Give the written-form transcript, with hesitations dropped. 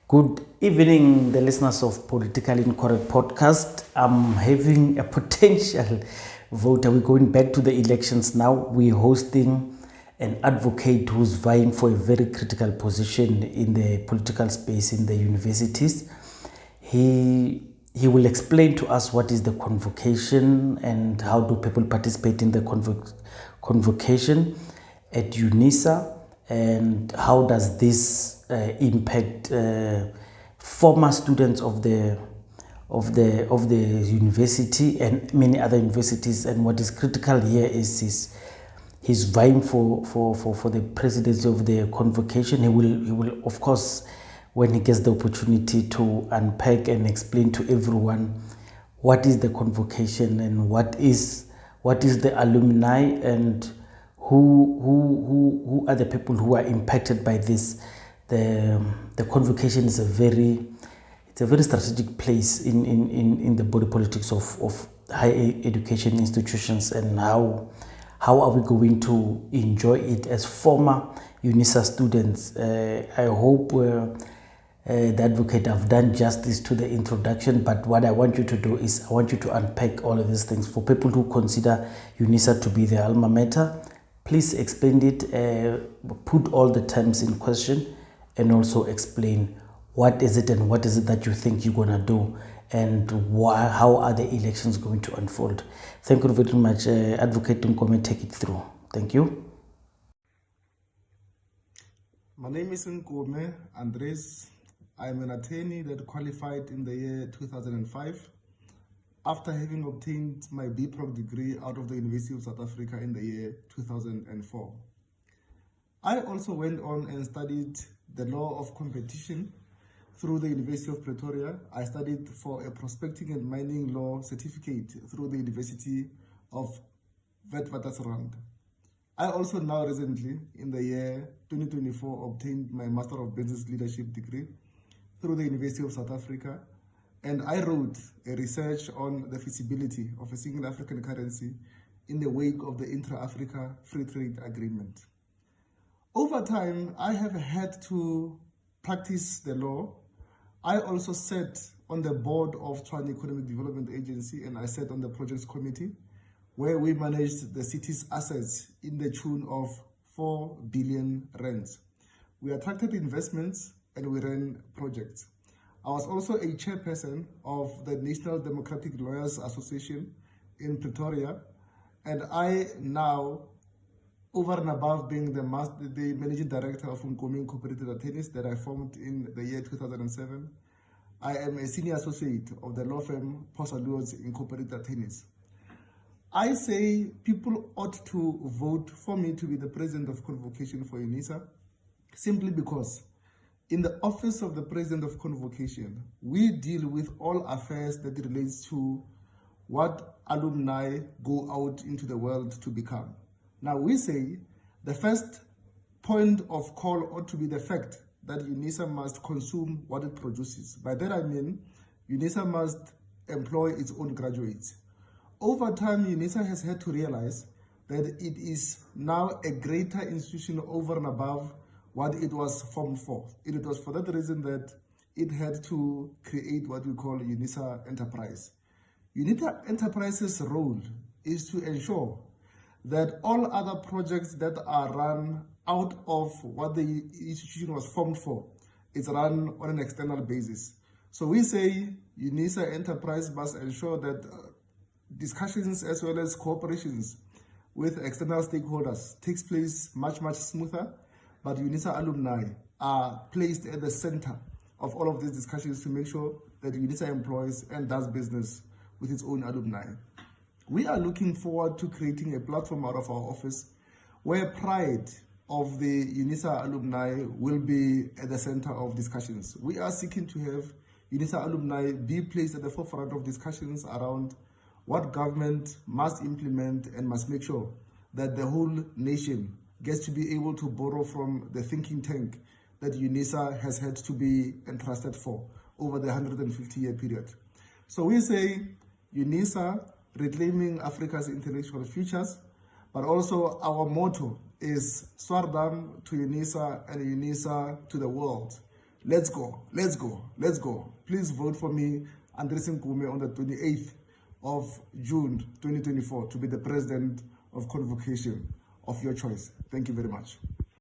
Good evening, the listeners of Politically Incorrect Podcast. I'm having a potential voter. We're going back to the elections now. We're hosting an advocate who's vying for a very critical position in the political space in the universities. He will explain to us what is the convocation and how do people participate in the convocation at Unisa, and how does this impact former students of the university and many other universities. And what is critical here is he's vying for the presidency of the convocation. He will of course, when he gets the opportunity, to unpack and explain to everyone what is the convocation and what is the alumni, and who are the people who are impacted by this. The convocation is a very strategic place in the body politics of higher education institutions, and how are we going to enjoy it as former Unisa students. I hope the advocate have done justice to the introduction, but what I want you to do is I want you to unpack all of these things for people who consider Unisa to be their alma mater. Please explain it, put all the terms in question, and also explain what is it and what is it that you think you're going to do, and how are the elections going to unfold. Thank you very much. Advocate Nkome, take it through. Thank you. My name is Nkome Andries. I'm an attorney that qualified in the year 2005 after having obtained my Proc degree out of the University of South Africa in the year 2004. I also went on and studied the law of competition through the University of Pretoria. I studied for a prospecting and mining law certificate through the University of Witwatersrand. I also now recently, in the year 2024, obtained my Master of Business Leadership degree through the University of South Africa, and I wrote a research on the feasibility of a single African currency in the wake of the Intra-Africa Free Trade Agreement. Over time, I have had to practice the law. I also sat on the board of Tshwane Economic Development Agency, and I sat on the projects committee, where we managed the city's assets in the tune of 4 billion rands. We attracted investments and we ran projects. I was also a chairperson of the National Democratic Lawyers Association in Pretoria, and I now, over and above being the managing director of NKOME Incorporated Attorneys that I formed in the year 2007, I am a senior associate of the law firm Posaluos Incorporated Attorneys. I say people ought to vote for me to be the president of convocation for Unisa, simply because in the office of the president of convocation, we deal with all affairs that relates to what alumni go out into the world to become. Now we say the first point of call ought to be the fact that Unisa must consume what it produces. By that I mean Unisa must employ its own graduates. Over time, Unisa has had to realize that it is now a greater institution over and above what it was formed for. It was for that reason that it had to create what we call Unisa Enterprise. Unisa Enterprise's role is to ensure that all other projects that are run out of what the institution was formed for is run on an external basis. So we say Unisa Enterprise must ensure that discussions as well as cooperations with external stakeholders takes place much smoother, but Unisa alumni are placed at the center of all of these discussions to make sure that Unisa employs and does business with its own alumni. We are looking forward to creating a platform out of our office where pride of the Unisa alumni will be at the center of discussions. We are seeking to have Unisa alumni be placed at the forefront of discussions around what government must implement and must make sure that the whole nation gets to be able to borrow from the thinking tank that Unisa has had to be entrusted for over the 150-year period. So we say Unisa reclaiming Africa's intellectual futures, but also our motto is Swardam to Unisa and Unisa to the world. Let's go, let's go, let's go. Please vote for me, ANDRIES K.NKOME, on the 28th of June 2024 to be the president of Convocation of your choice. Thank you very much.